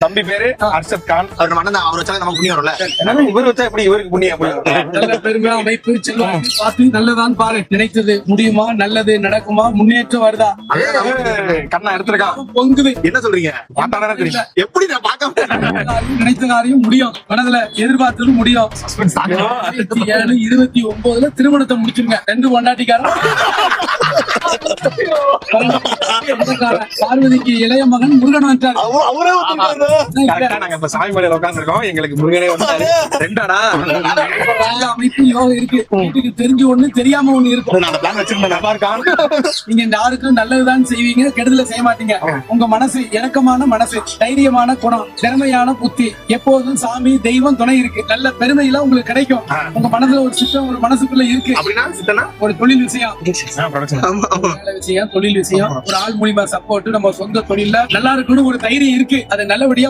தம்பி பேரு அர்ஷத் கான். அவர் நம்ம அண்ணன் அவர் வச்சாலே நமக்கு புண்ணியம் வரும்ல. இவர் வச்சா எப்படி இவருக்கு புண்ணியம் போய் நல்ல பெருமை அமைப்பு செல்வாக்கு பார்த்து நல்லதான் பாரு. நினைத்தது முடியுமா? நல்லது நடக்குமா? முன்னேற்றம் வருதா? கண்ணா எடுத்திருக்கான். பொங்குது. என்ன சொல்றீங்க? பார்த்தாதானே தெரியும். எப்படி நான் பார்க்க நினைத்த காரியம் முடியும். மனதுல எதிர்பார்த்தது முடியும். 27, 29 திருமணத்தை முடிச்சிருங்க. 2 பொண்டாட்டிக்காரன். பார்வதிக்கு இளைய மகன் முருகன் வந்தார். கரெக்டா நாங்க இப்ப சாமி மலையில உட்கார்ந்துருக்கோம். எங்களுக்கு முருகனே வந்தாரு. ரெண்டாடா அமைப்பு யோகம் இருக்கு. வீட்டுக்கு தெரிஞ்சு ஒண்ணு தெரியாம ஒண்ணு இருக்கும். நான் பிளான் வச்சிருந்தேன். நல்லா இருக்கான். நீங்க யாருக்கும் நல்லதுதான் செய்வீங்க, கெடுதல செய்ய மாட்டீங்க. உங்க மனசு இணக்கமான மனசு, தைரியமான குணம், திறமையான புத்தி, எப்போதும் சாமி தெய்வம் துணை இருக்கு. நல்ல பெருமையில உங்களுக்கு கிடைக்கும். உங்க மனதுல ஒரு சித்தம் ஒரு மனசுக்குள்ள இருக்கு. அப்படின்னா சித்தனா? ஒரு தொழில் விஷயம், ஆமா ஆமா. வேலை விஷயம், தொழில் விஷயம், ஒரு ஆள் மூலியமா சப்போர்ட், நம்ம சொந்த தொழில நல்லா இருக்குன்னு ஒரு தைரியம் இருக்கு. அதை நல்லபடியா